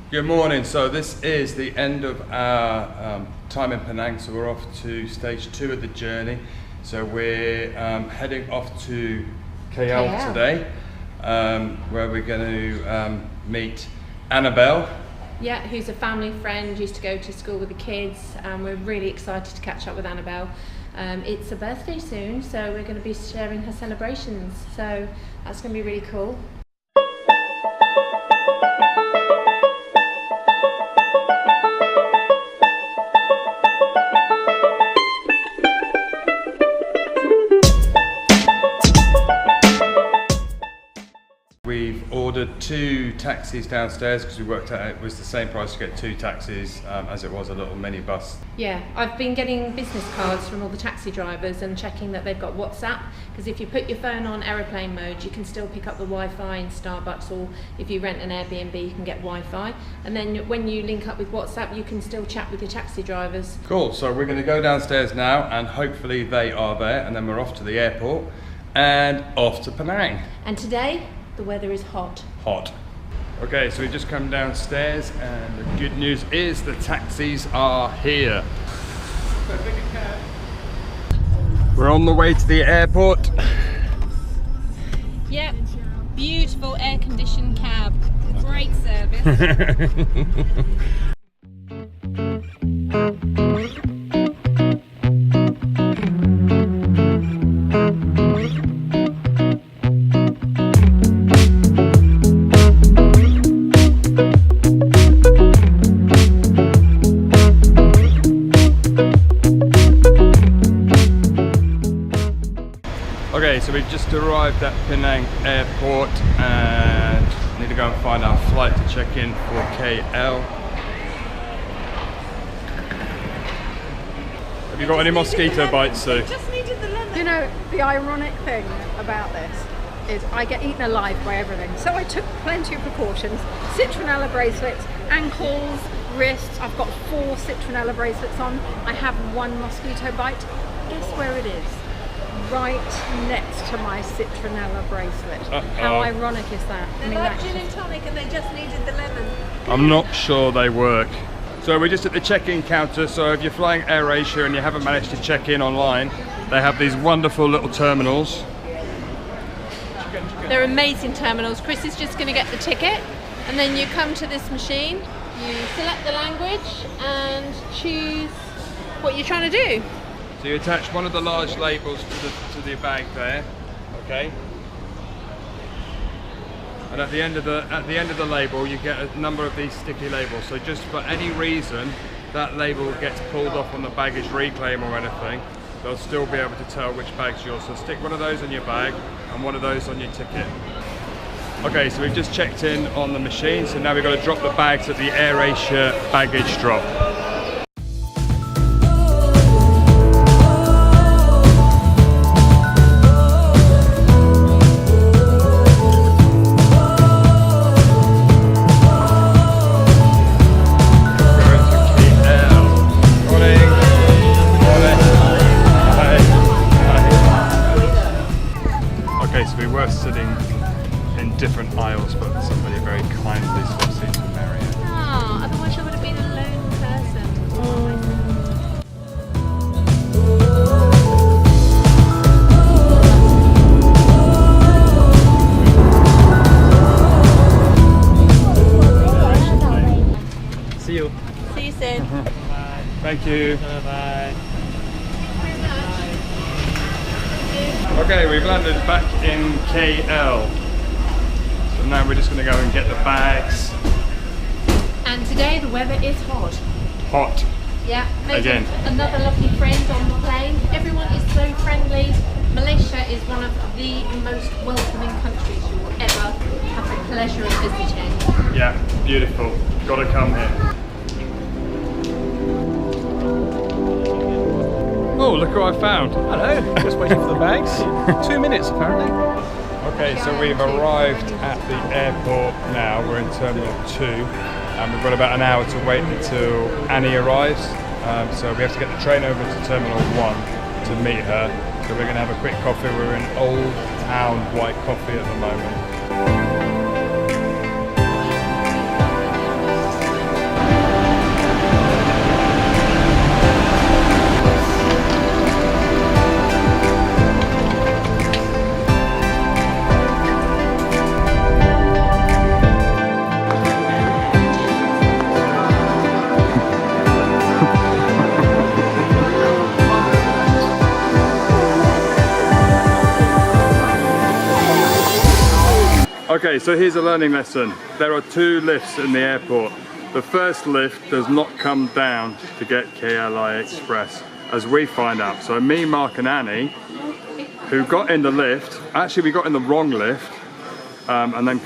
Good morning. So this is the end of our time in Penang. So we're off to stage 2 of the journey. So we're heading off to KL today, where we're going to meet Annabel. Yeah, who's a family friend, used to go to school with the kids. We're really excited to catch up with Annabel. It's a birthday soon, so we're going to be sharing her celebrations. So that's going to be really cool. We've ordered 2 taxis downstairs because we worked out it was the same price to get 2 taxis as it was a little minibus. Yeah, I've been getting business cards from all the taxi drivers and checking that they've got WhatsApp, because if you put your phone on aeroplane mode you can still pick up the Wi-Fi in Starbucks, or if you rent an Airbnb you can get Wi-Fi, and then when you link up with WhatsApp you can still chat with your taxi drivers. Cool, so we're going to go downstairs now and hopefully they are there, and then we're off to the airport and off to Penang. And today the weather is hot. Hot. Okay, so we've just come downstairs and the good news is the taxis are here. We're on the way to the airport. Yep, beautiful air-conditioned cab. Great service. Okay, so we've just arrived at Penang Airport and need to go and find our flight to check in for KL. Have you got any mosquito bites, Sue? Just needed the lemon. You know, the ironic thing about this is I get eaten alive by everything. So I took plenty of precautions. Citronella bracelets, ankles, wrists. I've got 4 citronella bracelets on. I have 1 mosquito bite. Guess where it is? Right next to my citronella bracelet. How ironic is that? They're like gin and tonic and they just needed the lemon. I'm not sure they work. So we're just at the check-in counter, so if you're flying AirAsia and you haven't managed to check in online, they have these wonderful little terminals. They're amazing terminals. Chris is just going to get the ticket, and then you come to this machine, you select the language and choose what you're trying to do. So you attach one of the large labels to the bag there, okay? And at the end of the label, you get a number of these sticky labels. So just for any reason that label gets pulled off on the baggage reclaim or anything, they'll still be able to tell which bag's yours. So stick one of those on your bag and one of those on your ticket. Okay, so we've just checked in on the machine. So now we've got to drop the bags at the AirAsia baggage drop. Sitting in different aisles, but somebody very kindly swapped seats with Marianne. Oh, otherwise I would have been a lone person. See you. See you soon. Bye. Thank you. Bye. Okay, we've landed back in KL. So now we're just going to go and get the bags. And today the weather is hot. Hot. Yeah, made Again. Another lovely friend on the plane. Everyone is so friendly. Malaysia is one of the most welcoming countries you will ever have the pleasure of visiting. Yeah, beautiful. Gotta come here. Oh, look who I found. Hello, just waiting for the bags. 2 minutes apparently. Okay, so we've arrived at the airport now. We're in Terminal 2 and we've got about an hour to wait until Annie arrives. So we have to get the train over to Terminal 1 to meet her. So we're going to have a quick coffee. We're in Old Town White Coffee at the moment. Okay, so here's a learning lesson. There are 2 lifts in the airport. The first lift does not come down to get KLI Express, as we find out. So me, Mark and Annie, who got in the lift, actually we got in the wrong lift, and then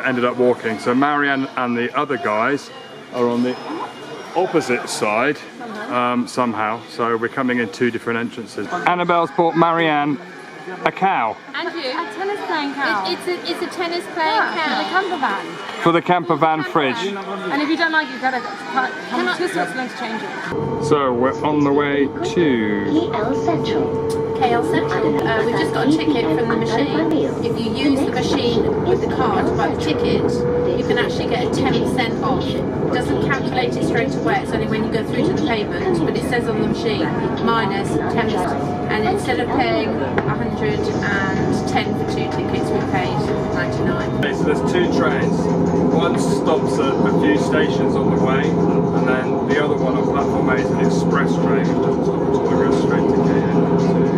ended up walking. So Marianne and the other guys are on the opposite side somehow. So we're coming in 2 different entrances. Annabelle's bought Marianne a cow. And you? A tennis playing cow. It's a tennis playing cow. The campervan. For the campervan fridge. And if you don't like it, you gotta come to Switzerland to change it. So we're on the way to KL Central. KL Central. We've just got a ticket from the machine. If you use the machine with the card to buy the ticket, you can actually get a 10% off. It doesn't calculate it straight away, it's only when you go through to the payment, but it says on the machine minus 10%. And instead of paying 110 for 2 tickets, we paid 99. Okay, so there's 2 trains. One stops at a few stations on the way, and then the other one on platform A is an express train, which doesn't stop at all. It goes straight to KL Central.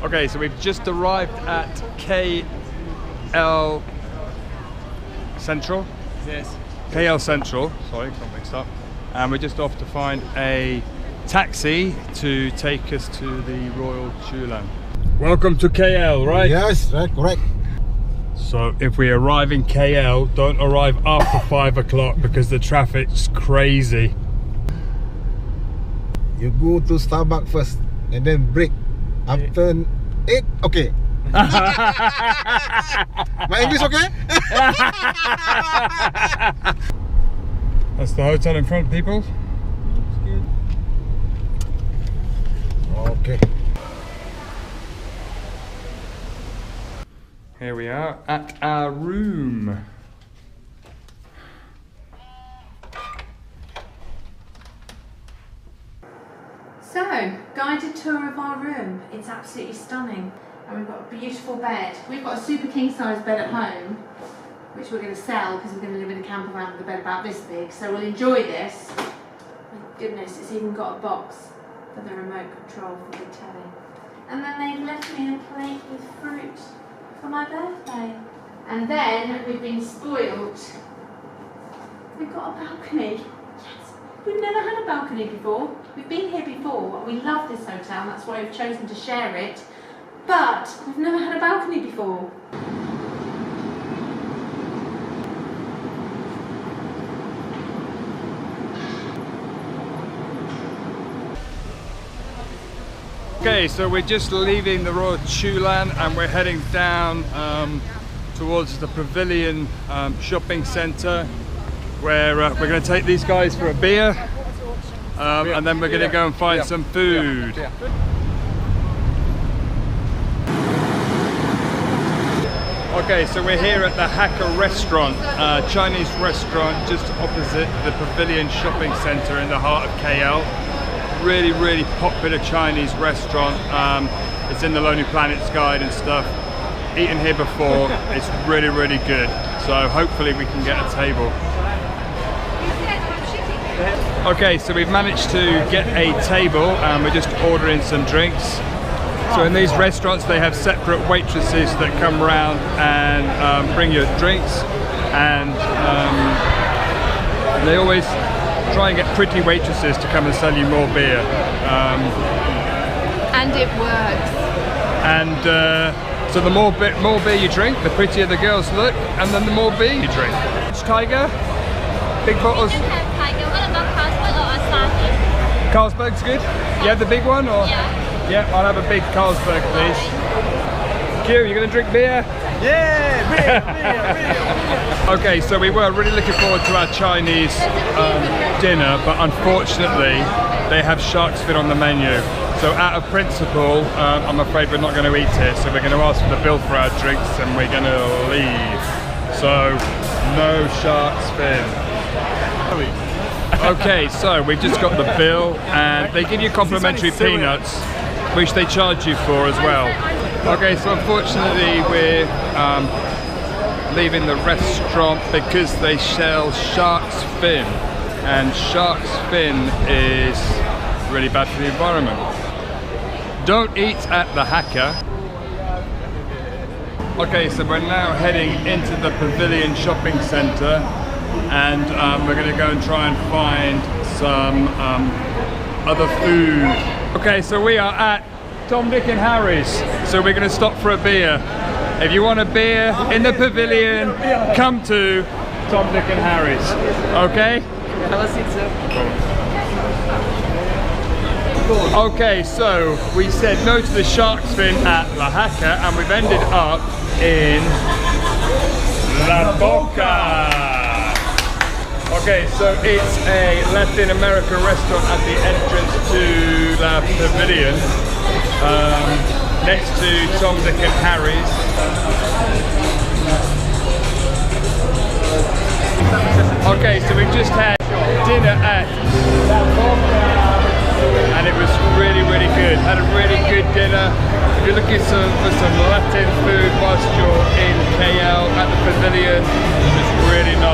Okay, so we've just arrived at KL Central. Yes. KL Central, sorry, got mixed up. And we're just off to find a taxi to take us to the Royal Chulan. Welcome to KL, right? Yes, right, correct. So if we arrive in KL, don't arrive after 5 o'clock because the traffic's crazy. You go to Starbucks first and then break. After 8, okay. My English okay? That's the hotel in front, people. Okay. Here we are at our room. So, guided tour of our room. It's absolutely stunning. And we've got a beautiful bed. We've got a super king size bed at home, which we're going to sell because we're going to live in a camper van with a bed about this big. So we'll enjoy this. My goodness, it's even got a box for the remote control for the telly. And then they've left me a plate with fruit for my birthday. And then we've been spoiled. We've got a balcony. Yes, we've never had a balcony before. We've been here before. We love this hotel, and that's why we've chosen to share it. But we've never had a balcony before. Okay, so we're just leaving the Royal Chulan and we're heading down towards the Pavilion shopping centre, where we're going to take these guys for a beer, and then we're going to go and find some food. Okay, so we're here at the Hakka restaurant, Chinese restaurant just opposite the Pavilion shopping centre in the heart of KL. Really, really popular Chinese restaurant. It's in the Lonely Planets guide and stuff. Eaten here before, it's really, really good. So hopefully we can get a table. Okay, so we've managed to get a table and we're just ordering some drinks. So in these restaurants they have separate waitresses that come around and bring you drinks, and they always try and get pretty waitresses to come and sell you more beer. And it works. And so the more beer you drink, the prettier the girls look, and then the more beer you drink. Tiger? Big bottles? You can have Tiger. What about Carlsberg or Asahi? Carlsberg's good? You have the big one? Or? Yeah, I'll have a big Carlsberg, please. Q, you gonna drink beer? Yeah, beer. Okay, so we were really looking forward to our Chinese dinner, but unfortunately they have shark's fin on the menu. So out of principle, I'm afraid we're not going to eat it. So we're going to ask for the bill for our drinks and we're going to leave. So no shark's fin. Okay, so we've just got the bill and they give you complimentary peanuts, which they charge you for as well. Okay, so unfortunately we're leaving the restaurant because they sell shark's fin, and shark's fin is really bad for the environment. Don't eat at the Haka. Okay, so we're now heading into the Pavilion shopping centre, and we're going to go and try and find some other food. Okay, so we are at Tom, Dick and Harry's, so we're going to stop for a beer. If you want a beer in the Pavilion, come to Tom, Dick and Harry's. Okay? Okay, so we said no to the shark's fin at La Haka, and we've ended up in La Boca. Okay, so it's a Latin American restaurant at the entrance to La Pavilion, next to Tom, Dick and Harry's. Okay, so we just had dinner at La Boca, and it was really, really good. Had a really good dinner. If you're looking for some Latin food whilst you're in KL at the Pavilion, it's really nice.